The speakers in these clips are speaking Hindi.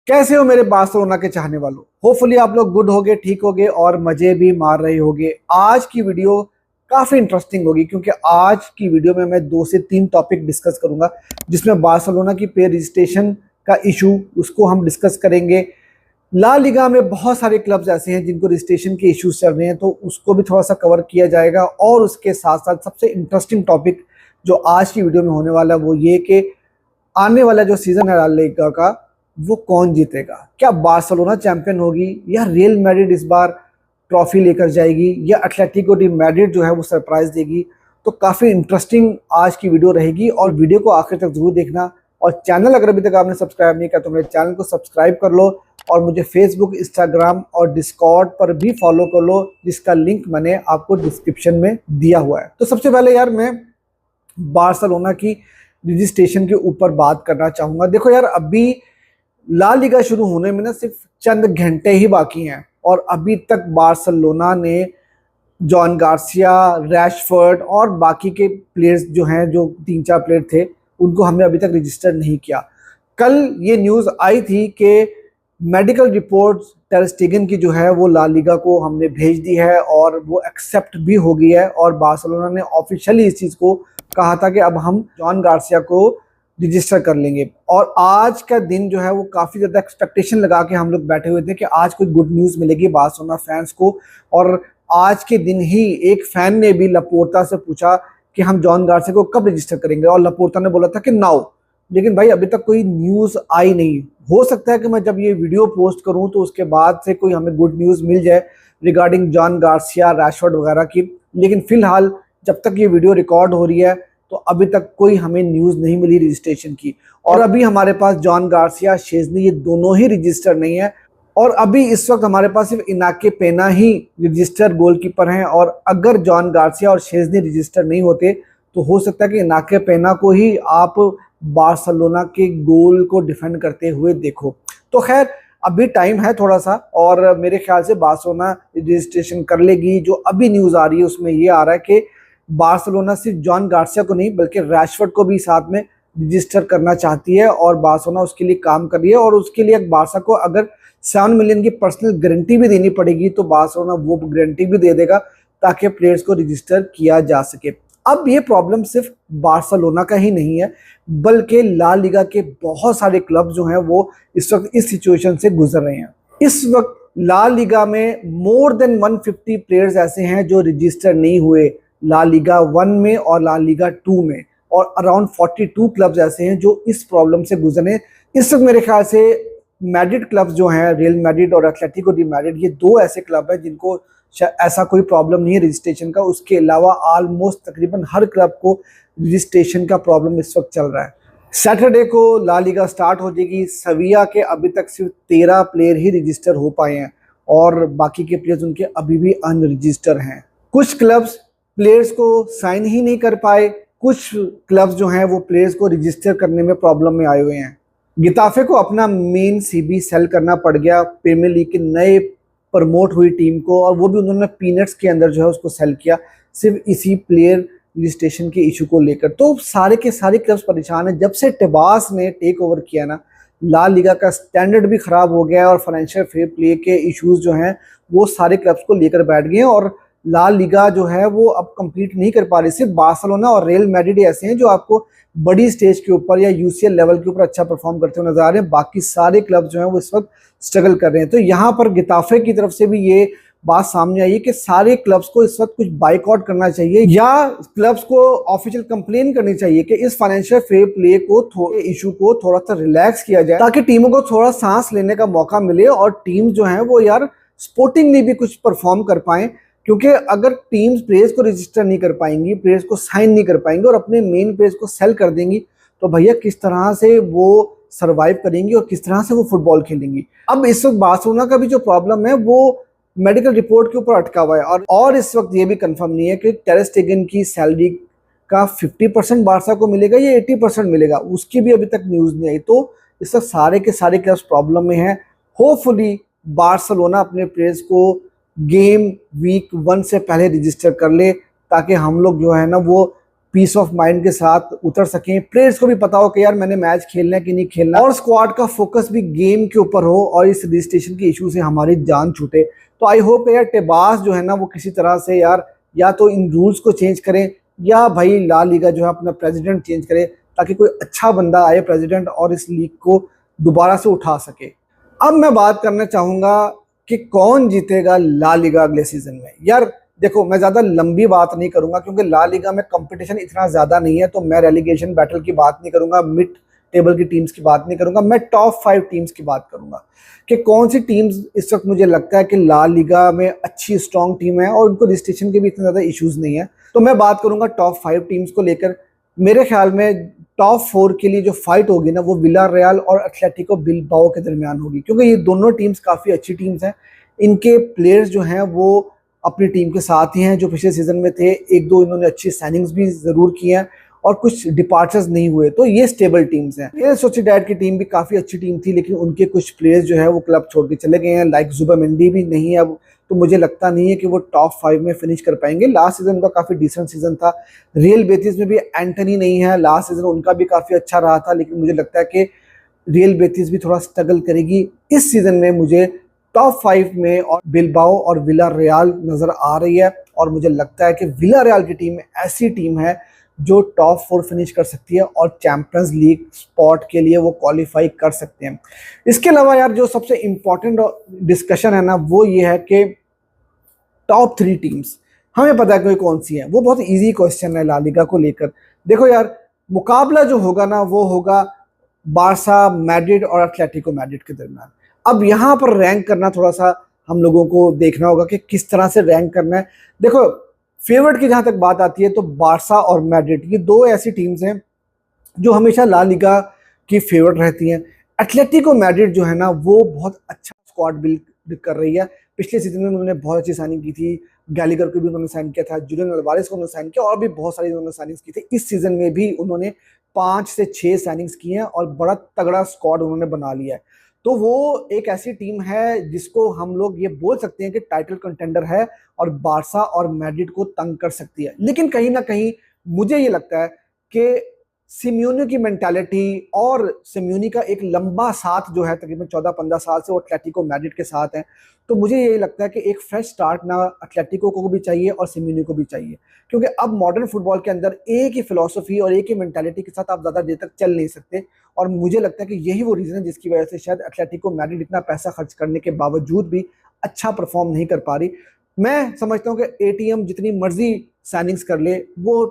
कैसे हो मेरे बार्सिलोना के चाहने वालों। होपफुली आप लोग गुड होगे, ठीक होगे और मजे भी मार रहे होगे। आज की वीडियो काफी इंटरेस्टिंग होगी क्योंकि आज की वीडियो में मैं 2 से 3 टॉपिक डिस्कस करूंगा, जिसमें बार्सिलोना की प्लेयर रजिस्ट्रेशन का इशू उसको हम डिस्कस करेंगे। ला लीगा में बहुत सारे क्लब्स ऐसे हैं जिनको रजिस्ट्रेशन के इश्यूज चल रहे हैं, तो उसको भी थोड़ा सा कवर किया जाएगा। और उसके साथ साथ सबसे इंटरेस्टिंग टॉपिक जो आज की वीडियो में होने वाला है वो ये कि आने वाला जो सीजन है ला लीगा का, वो कौन जीतेगा। क्या बार्सिलोना चैंपियन होगी या रियल मैड्रिड इस बार ट्रॉफी लेकर जाएगी या एटलेटिको डी मैड्रिड जो है वो सरप्राइज देगी। तो काफ़ी इंटरेस्टिंग आज की वीडियो रहेगी और वीडियो को आखिर तक जरूर देखना। और चैनल अगर अभी तक आपने सब्सक्राइब नहीं किया तो मेरे चैनल को सब्सक्राइब कर लो और मुझे फेसबुक, इंस्टाग्राम और डिस्कॉर्ड पर भी फॉलो कर लो, जिसका लिंक मैंने आपको डिस्क्रिप्शन में दिया हुआ है। तो सबसे पहले यार मैं बार्सिलोना की रजिस्ट्रेशन के ऊपर बात करना चाहूँगा। देखो यार, अभी ला लीगा शुरू होने में ना सिर्फ चंद घंटे ही बाकी हैं और अभी तक बार्सिलोना ने जॉन गार्सिया, रैशफोर्ड और बाकी के प्लेयर्स जो हैं, जो 3-4 प्लेयर थे, उनको हमने अभी तक रजिस्टर नहीं किया। कल ये न्यूज़ आई थी कि मेडिकल रिपोर्ट्स टर स्टेगन की जो है वो ला लीगा को हमने भेज दी है और वो एक्सेप्ट भी हो गई है। और बार्सिलोना ने ऑफिशियली इस चीज़ को कहा था कि अब हम जॉन गार्सिया को रजिस्टर कर लेंगे। और आज का दिन जो है वो काफ़ी ज़्यादा एक्सपेक्टेशन लगा के हम लोग बैठे हुए थे कि आज कोई गुड न्यूज़ मिलेगी बार्सिलोना फैंस को। और आज के दिन ही एक फ़ैन ने भी लपोर्ता से पूछा कि हम जॉन गार्सिया को कब रजिस्टर करेंगे, और लपोर्ता ने बोला था कि नाउ। लेकिन भाई अभी तक कोई न्यूज़ आई नहीं। हो सकता है कि मैं जब ये वीडियो पोस्ट करूं तो उसके बाद से कोई हमें गुड न्यूज़ मिल जाए रिगार्डिंग जॉन गार्सिया, रैशफोर्ड वगैरह की। लेकिन फिलहाल जब तक ये वीडियो रिकॉर्ड हो रही है तो अभी तक कोई हमें न्यूज़ नहीं मिली रजिस्ट्रेशन की। और अभी हमारे पास जॉन गार्सिया, शेज़नी, ये दोनों ही रजिस्टर नहीं है। और अभी इस वक्त हमारे पास सिर्फ इनाके पेना ही रजिस्टर गोलकीपर हैं। और अगर जॉन गार्सिया और शेज़नी रजिस्टर नहीं होते तो हो सकता है कि इनाके पेना को ही आप बार्सिलोना के गोल को डिफेंड करते हुए देखो। तो खैर अभी टाइम है थोड़ा सा, और मेरे ख्याल से बार्सिलोना रजिस्ट्रेशन कर लेगी। जो अभी न्यूज़ आ रही है उसमें ये आ रहा है कि बार्सिलोना सिर्फ जॉन गार्सिया को नहीं बल्कि रैशफोर्ड को भी साथ में रजिस्टर करना चाहती है और बार्सिलोना उसके लिए काम कर रही है। और उसके लिए बार्सा को अगर 7 मिलियन की पर्सनल गारंटी भी देनी पड़ेगी तो बार्सिलोना वो गारंटी भी दे देगा ताकि प्लेयर्स को रजिस्टर किया जा सके। अब ये प्रॉब्लम सिर्फ बार्सिलोना का ही नहीं है बल्कि ला लीगा के बहुत सारे क्लब जो हैं वो इस वक्त इस सिचुएशन से गुजर रहे हैं। इस वक्त ला लीगा में मोर देन 150 प्लेयर्स ऐसे हैं जो रजिस्टर नहीं हुए ला लीगा 1 में और ला लीगा 2 में, और अराउंड 42 क्लब्स ऐसे हैं जो इस प्रॉब्लम से गुजरे। इस वक्त मेरे ख्याल से मैड्रिड क्लब्स जो हैं, रियल मैड्रिड और एटलेटिको डी मैड्रिड, ये 2 ऐसे क्लब हैं जिनको ऐसा कोई प्रॉब्लम नहीं है रजिस्ट्रेशन का। उसके अलावा ऑलमोस्ट तकरीबन हर क्लब को रजिस्ट्रेशन का प्रॉब्लम इस वक्त चल रहा है। सैटरडे को ला लीगा स्टार्ट हो जाएगी। सविया के अभी तक सिर्फ 13 प्लेयर ही रजिस्टर हो पाए हैं और बाकी के प्लेयर्स उनके अभी भी अनरजिस्टर हैं। कुछ क्लब्स प्लेयर्स को साइन ही नहीं कर पाए, कुछ क्लब्स जो हैं वो प्लेयर्स को रजिस्टर करने में प्रॉब्लम में आए हुए हैं। गिताफे को अपना मेन सीबी सेल करना पड़ गया प्रीमियर लीग के नए प्रमोट हुई टीम को, और वो भी उन्होंने पीनट्स के अंदर जो है उसको सेल किया सिर्फ इसी प्लेयर रजिस्ट्रेशन के इशू को लेकर। तो सारे के सारे क्लब्स परेशान हैं। जब से टेबास ने टेक ओवर किया ना, ला लीगा का स्टैंडर्ड भी ख़राब हो गया है और फाइनेंशियल फेयर प्ले के इश्यूज जो हैं वो सारे क्लब्स को लेकर बैठ गए हैं और ला लीगा जो है वो अब कंप्लीट नहीं कर पा रही। सिर्फ बार्सिलोना और रियल मैड्रिड ऐसे हैं जो आपको बड़ी स्टेज के ऊपर या यूसीएल लेवल के ऊपर अच्छा परफॉर्म करते हुए नजर आ रहे हैं। बाकी सारे क्लब जो हैं वो इस वक्त स्ट्रगल कर रहे हैं। तो यहाँ पर गिताफे की तरफ से भी ये बात सामने आई है कि सारे क्लब्स को इस वक्त कुछ बाइकआउट करना चाहिए या क्लब्स को ऑफिशियल कंप्लेन करनी चाहिए कि इस फाइनेंशियल फेयर प्ले को इशू को थोड़ा सा रिलैक्स किया जाए ताकि टीमों को थोड़ा सांस लेने का मौका मिले और टीम जो है वो यार स्पोर्टिंगली भी कुछ परफॉर्म कर पाएं। क्योंकि अगर टीम्स प्लेयर्स को रजिस्टर नहीं कर पाएंगी, प्लेयर्स को साइन नहीं कर पाएंगे और अपने मेन प्लेयर्स को सेल कर देंगी तो भैया किस तरह से वो सरवाइव करेंगी और किस तरह से वो फुटबॉल खेलेंगी। अब इस वक्त बार्सिलोना का भी जो प्रॉब्लम है वो मेडिकल रिपोर्ट के ऊपर अटका हुआ है और इस वक्त ये भी कंफर्म नहीं है कि टर स्टेगन की सैलरी का 50% बार्सा को मिलेगा या 80% मिलेगा, उसकी भी अभी तक न्यूज़ नहीं आई। तो इस वक्त सारे के सारे क्लब्स प्रॉब्लम में हैं। होपफुली बार्सिलोना अपने प्लेयर्स को गेम वीक 1 से पहले रजिस्टर कर ले ताकि हम लोग जो है ना वो पीस ऑफ माइंड के साथ उतर सकें, प्लेयर्स को भी पता हो कि यार मैंने मैच खेलना है कि नहीं खेलना, और स्क्वाड का फोकस भी गेम के ऊपर हो और इस रजिस्ट्रेशन के इशू से हमारी जान छूटे। तो आई होप यार टेबास जो है ना वो किसी तरह से यार या तो इन रूल्स को चेंज करें या भाई ला लीगा जो है अपना प्रेसिडेंट चेंज करे, ताकि कोई अच्छा बंदा आए प्रेसिडेंट और इस लीग को दोबारा से उठा सके। अब मैं बात करना चाहूंगा कि कौन जीतेगा ला लीगा अगले सीजन में। यार देखो, मैं ज्यादा लंबी बात नहीं करूंगा क्योंकि ला लीगा में कंपटीशन इतना ज्यादा नहीं है, तो मैं रेलीगेशन बैटल की बात नहीं करूंगा, मिड टेबल की टीम्स की बात नहीं करूंगा, मैं टॉप 5 टीम्स की बात करूंगा कि कौन सी टीम्स इस वक्त मुझे लगता है कि ला लीगा में अच्छी स्ट्रॉन्ग टीम है और उनको रजिस्ट्रेशन के भी इतने ज्यादा इश्यूज नहीं है। तो मैं बात करूंगा टॉप 5 टीम्स को लेकर। मेरे ख्याल में टॉप 4 के लिए जो फाइट होगी ना वो विला रियल और एथलेटिको बिलबाओ के दरमियान होगी, क्योंकि ये दोनों टीम्स काफ़ी अच्छी टीम्स हैं। इनके प्लेयर्स जो हैं वो अपनी टीम के साथ ही हैं जो पिछले सीजन में थे, एक दो इन्होंने अच्छी साइनिंग्स भी ज़रूर की हैं और कुछ डिपार्चर्स नहीं हुए, तो ये स्टेबल टीम्स हैं। रियल सोसिएडाड की टीम भी काफ़ी अच्छी टीम थी, लेकिन उनके कुछ प्लेयर्स जो है वो क्लब छोड़ के चले गए हैं, लाइक जुबामेंडी भी नहीं है अब, तो मुझे लगता नहीं है कि वो टॉप 5 में फिनिश कर पाएंगे। लास्ट सीजन उनका काफ़ी डिसेंट सीजन था। रियल बेटिस में भी एंटनी नहीं है, लास्ट सीजन उनका भी काफ़ी अच्छा रहा था, लेकिन मुझे लगता है कि रियल बेटिस भी थोड़ा स्ट्रगल करेगी। इस सीजन में मुझे टॉप 5 में और बिलबाओ और विला रियल नज़र आ रही है, और मुझे लगता है कि विला रियल की टीम ऐसी टीम है जो टॉप 4 फिनिश कर सकती है और चैंपियंस लीग स्पॉट के लिए वो क्वालिफाई कर सकते हैं। इसके अलावा यार जो सबसे इम्पोर्टेंट डिस्कशन है ना वो ये है कि टॉप 3 टीम्स हमें पता है कोई कौन सी है। वो बहुत इजी क्वेश्चन है ला लीगा को लेकर। देखो यार, मुकाबला जो होगा ना वो होगा बार्सा, मैड्रिड और एटलेटिको मैड्रिड के दरमियान। अब यहाँ पर रैंक करना थोड़ा सा हम लोगों को देखना होगा कि किस तरह से रैंक करना है। देखो, फेवरेट की जहाँ तक बात आती है तो बार्सा और मैड्रिड ये दो ऐसी टीम्स हैं जो हमेशा ला लीगा की फेवरेट रहती हैं। एटलेटिको मैड्रिड जो है ना वो बहुत अच्छा स्क्वाड बिल्ड कर रही है। पिछले सीजन में उन्होंने बहुत अच्छी साइनिंग की थी, गैलिगर को भी उन्होंने साइन किया था, जुलियन अल्वारेस को उन्होंने साइन किया और भी बहुत सारी उन्होंने साइनिंग्स की थी। इस सीजन में भी उन्होंने 5 से 6 साइनिंग्स की हैं और बड़ा तगड़ा स्क्वाड उन्होंने बना लिया है। तो वो एक ऐसी टीम है जिसको हम लोग ये बोल सकते हैं कि टाइटल कंटेंडर है और बार्सा और मैड्रिड को तंग कर सकती है। लेकिन कहीं ना कहीं मुझे ये लगता है कि सिम्योनी की मेंटालिटी और सिम्योनी का एक लंबा साथ जो है, तकरीबन 14-15 साल से वो एटलेटिको मैड्रिड के साथ है, तो मुझे यही लगता है कि एक फ्रेश स्टार्ट ना एटलेटिको को भी चाहिए और सिम्योनी को भी चाहिए, क्योंकि अब मॉडर्न फुटबॉल के अंदर एक ही फिलॉसफी और एक ही मेंटालिटी के साथ आप ज़्यादा देर तक चल नहीं सकते। और मुझे लगता है कि यही वो रीज़न है जिसकी वजह से शायद एटलेटिको मैड्रिड इतना पैसा खर्च करने के बावजूद भी अच्छा परफॉर्म नहीं कर पा रही। मैं समझता हूँ कि एटीएम जितनी मर्जी साइनिंग्स कर ले वो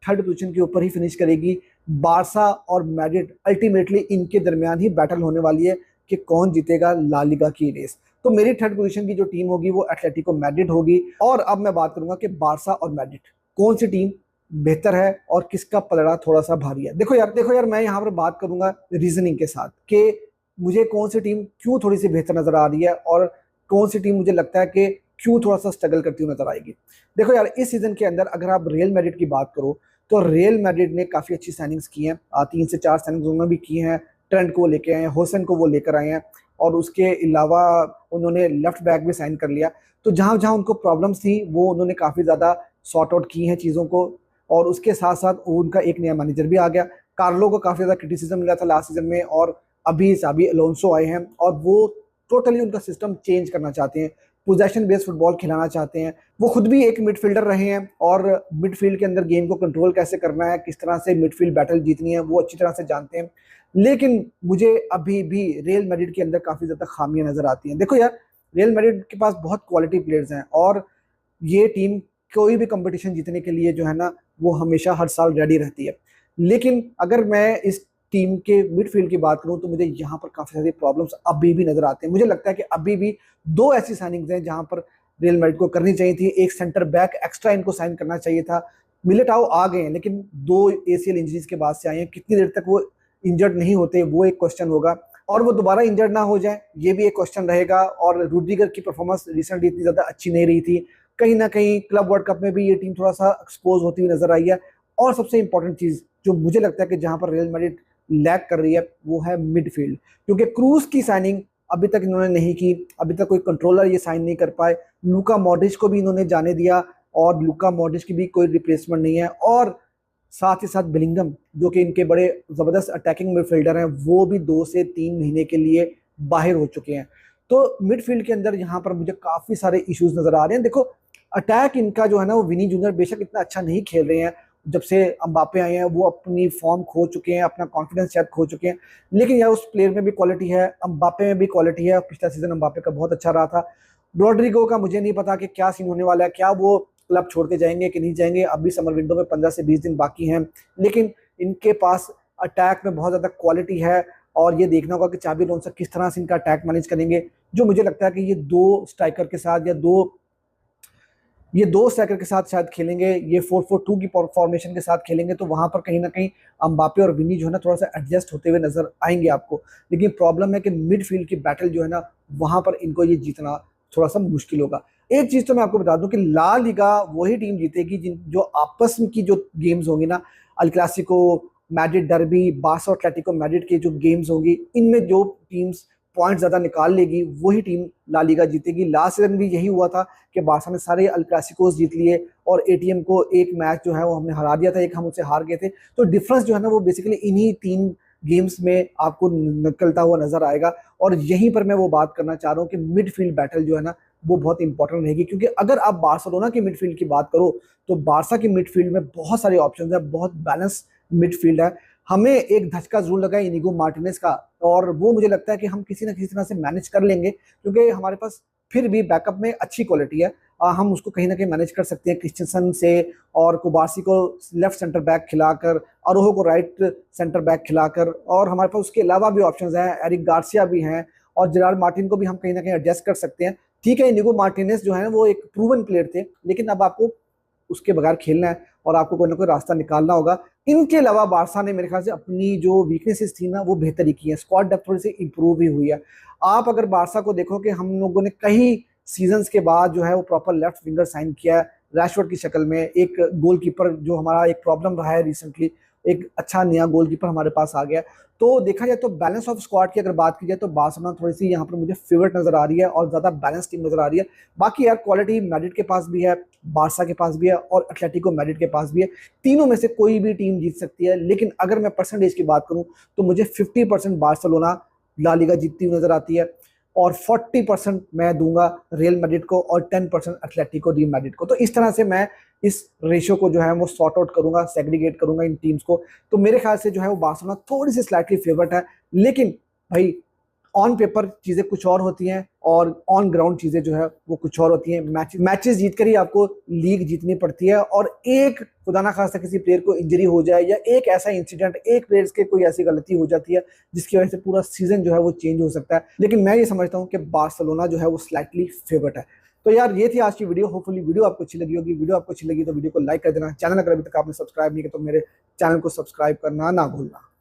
थर्ड पोजीशन के ऊपर ही फिनिश करेगी। बार्सा और मैड्रिड अल्टीमेटली इनके दरमियान ही बैटल होने वाली है कि कौन जीतेगा ला लीगा की रेस। तो मेरी थर्ड पोजीशन की जो टीम होगी वो एटलेटिको मैड्रिड होगी। और अब मैं बात करूंगा कि बार्सा और मैड्रिड कौन सी टीम बेहतर है और किसका पलड़ा थोड़ा सा भारी है। देखो यार मैं यहाँ पर बात करूंगा रीजनिंग के साथ कि मुझे कौन सी टीम क्यों थोड़ी सी बेहतर नजर आ रही है और कौन सी टीम मुझे लगता है कि क्यों थोड़ा सा स्ट्रगल करती हुई नजर आएगी। देखो यार, इस सीजन के अंदर अगर आप रियल मैड्रिड की बात करो तो रियल मैड्रिड ने काफ़ी अच्छी साइनिंग्स की हैं, 3 से 4 साइनिंग्स उन्होंने भी की हैं। ट्रेंट को वो लेके आए हैं, होसन को वो लेकर आए हैं और उसके अलावा उन्होंने लेफ्ट बैक भी साइन कर लिया। तो जहाँ जहाँ उनको प्रॉब्लम्स थी वो उन्होंने काफ़ी ज़्यादा सॉर्ट आउट की हैं चीज़ों को। और उसके साथ साथ उनका एक नया मैनेजर भी आ गया। कार्लो को काफ़ी ज़्यादा क्रिटिसिज्म मिला था लास्ट सीजन में और अभी साबी अलोंसो आए हैं और वो टोटली उनका सिस्टम चेंज करना चाहते हैं, पोजेशन बेस्ड फुटबॉल खिलाना चाहते हैं। वो खुद भी एक मिडफील्डर रहे हैं और मिडफील्ड के अंदर गेम को कंट्रोल कैसे करना है, किस तरह से मिडफील्ड बैटल जीतनी है वो अच्छी तरह से जानते हैं। लेकिन मुझे अभी भी रियल मैड्रिड के अंदर काफ़ी ज़्यादा खामियां नज़र आती हैं। देखो यार, रियल मैड्रिड के पास बहुत क्वालिटी प्लेयर्स हैं और ये टीम कोई भी कंपटीशन जीतने के लिए जो है ना वो हमेशा हर साल रेडी रहती है। लेकिन अगर मैं इस टीम के मिडफील्ड की बात करूं तो मुझे यहाँ पर काफ़ी सारी प्रॉब्लम्स अभी भी नजर आते हैं। मुझे लगता है कि अभी भी 2 ऐसी साइनिंग्स हैं जहां पर रियल मैड्रिड को करनी चाहिए थी। एक सेंटर बैक एक्स्ट्रा इनको साइन करना चाहिए था। मिलिटाओ आ गए हैं लेकिन 2 एसीएल इंजरीज के बाद से आए हैं, कितनी देर तक वो इंजर्ड नहीं होते वो एक क्वेश्चन होगा और वो दोबारा इंजर्ड ना हो जाए ये भी एक क्वेश्चन रहेगा। और रूडिगर की परफॉर्मेंस रिसेंटली इतनी ज़्यादा अच्छी नहीं रही थी। कहीं ना कहीं क्लब वर्ल्ड कप में भी ये टीम थोड़ा सा एक्सपोज होती हुई नजर आई है। और सबसे इंपॉर्टेंट चीज़ जो मुझे लगता है कि जहां पर रियल मैड्रिड लैग कर रही है वो है मिडफील्ड, क्योंकि क्रूज की साइनिंग अभी तक इन्होंने नहीं की, अभी तक कोई कंट्रोलर ये साइन नहीं कर पाए। लूका मॉड्रिच को भी इन्होंने जाने दिया और लूका मॉड्रिच की भी कोई रिप्लेसमेंट नहीं है। और साथ ही साथ बिलिंगम जो कि इनके बड़े ज़बरदस्त अटैकिंग मिडफील्डर हैं, वो भी 2 से 3 महीने के लिए बाहर हो चुके हैं। तो मिडफील्ड के अंदर यहाँ पर मुझे काफ़ी सारे इश्यूज़ नज़र आ रहे हैं। देखो, अटैक इनका जो है ना, वो विनी जूनियर बेशक इतना अच्छा नहीं खेल रहे हैं। जब से एम्बाप्पे आए हैं वो अपनी फॉर्म खो चुके हैं, अपना कॉन्फिडेंस शायद खो चुके हैं। लेकिन यार उस प्लेयर में भी क्वालिटी है, एम्बाप्पे में भी क्वालिटी है। पिछला सीज़न एम्बाप्पे का बहुत अच्छा रहा था। रॉड्रिगो का मुझे नहीं पता कि क्या सीन होने वाला है, क्या वो क्लब छोड़ के जाएंगे कि नहीं जाएंगे। अभी समर विंडो में 15 से 20 दिन बाकी हैं, लेकिन इनके पास अटैक में बहुत ज़्यादा क्वालिटी है। और ये देखना होगा कि चाबी अलोंसो किस तरह से इनका अटैक मैनेज करेंगे। जो मुझे लगता है कि ये दो स्ट्राइकर के साथ शायद खेलेंगे, ये 4-4-2 की फॉर्मेशन के साथ खेलेंगे, तो वहां पर कहीं ना कहीं अम्बापे और विनी जो है ना थोड़ा सा एडजस्ट होते हुए नजर आएंगे आपको। लेकिन प्रॉब्लम है कि मिडफील्ड की बैटल जो है ना, वहां पर इनको ये जीतना थोड़ा सा मुश्किल होगा। एक चीज तो मैं आपको बता दूं कि ला लीगा वही टीम जीतेगी जो आपस में की जो गेम्स होंगी ना, अल क्लासिको, मैड्रिड डर्बी, बार्सा और एटलेटिको मैड्रिड के जो गेम्स होंगी, इनमें जो टीम्स पॉइंट ज्यादा निकाल लेगी वही टीम ला लीगा जीतेगी। लास्ट सीजन भी यही हुआ था कि बार्सा ने सारे अल क्लासिकोस जीत लिए और एटीएम को एक मैच जो है वो हमने हरा दिया था, एक हम उससे हार गए थे। तो डिफरेंस जो है ना वो बेसिकली इन्हीं 3 गेम्स में आपको निकलता हुआ नजर आएगा। और यहीं पर मैं वो बात करना चाह रहा हूँ कि मिडफील्ड बैटल जो है ना वो बहुत इंपॉर्टेंट रहेगी, क्योंकि अगर आप बार्सिलोना की मिडफील्ड की बात करो तो बार्सा की मिडफील्ड में बहुत सारे ऑप्शन है, बहुत बैलेंस मिडफील्ड है। हमें एक धचका जरूर लगा इनिगो मार्टिनेज का, और वो मुझे लगता है कि हम किसी ना किसी तरह से मैनेज कर लेंगे, क्योंकि हमारे पास फिर भी बैकअप में अच्छी क्वालिटी है। हम उसको कहीं ना कहीं मैनेज कर सकते हैं क्रिस्टियनसन से, और कुबार्सी को लेफ्ट सेंटर बैक खिलाकर, अरोहो को राइट सेंटर बैक खिलाकर, और हमारे पास उसके अलावा भी ऑप्शंस हैं, एरिक गार्सिया भी हैं, और जेरार्ड मार्टिन को भी हम कहीं ना कहीं एडजस्ट कर सकते हैं। ठीक है, इनिगो मार्टिनेज जो है वो एक प्रूवन प्लेयर थे, लेकिन अब आपको उसके बगैर खेलना है और आपको कोई ना कोई रास्ता निकालना होगा। इनके अलावा बार्सा ने मेरे ख्याल से अपनी जो वीकनेसेस थी ना वो बेहतरी की है, स्क्वाड डेप्थ थोड़ी सी इंप्रूव ही हुई है। आप अगर बार्सा को देखो कि हम लोगों ने कई सीजन्स के बाद जो है वो प्रॉपर लेफ्ट विंगर साइन किया है रैशवर्ड की शक्ल में। एक गोलकीपर जो हमारा एक प्रॉब्लम रहा है रिसेंटली, एक अच्छा नया गोलकीपर हमारे पास आ गया। तो देखा जाए तो बैलेंस ऑफ स्क्वाड की अगर बात की जाए तो बार्सिलोना थोड़ी सी यहाँ पर मुझे फेवरेट नजर आ रही है और ज्यादा बैलेंस टीम नजर आ रही है। बाकी यार क्वालिटी मैड्रिड के पास भी है, बार्सा के पास भी है और एटलेटिको मैड्रिड के पास भी है। तीनों में से कोई भी टीम जीत सकती है, लेकिन अगर मैं परसेंटेज की बात करूं तो मुझे 50% बार्सिलोना ला लीगा जीतती हुई नजर आती है, और 40% मैं दूंगा रियल मैड्रिड को और 10% एटलेटिको डी मैड्रिड को। तो इस तरह से मैं इस रेशियो को जो है वो सॉर्ट आउट करूंगा, सेग्रीगेट करूंगा इन टीम्स को। तो मेरे ख्याल से जो है वो बार्सिलोना थोड़ी सी स्लाइटली फेवरेट है, लेकिन भाई ऑन पेपर चीजें कुछ और होती हैं और ऑन ग्राउंड चीजें जो है वो कुछ और होती हैं। मैचेस जीतकर ही आपको लीग जीतनी पड़ती है, और एक खुदा ना खास्ता किसी प्लेयर को इंजरी हो जाए या एक ऐसा इंसिडेंट, एक प्लेयर के कोई ऐसी गलती हो जाती है जिसकी वजह से पूरा सीजन जो है वो चेंज हो सकता है। लेकिन मैं ये समझता हूँ कि बार्सिलोना जो है वो स्लाइटली फेवरेट है। तो यार ये थी आज की वीडियो। होपफुली वीडियो आपको अच्छी लगी होगी। वीडियो आपको अच्छी लगी तो वीडियो को लाइक कर देना, चैनल अगर अभी तक आपने सब्सक्राइब नहीं किया तो मेरे चैनल को सब्सक्राइब करना ना भूलना।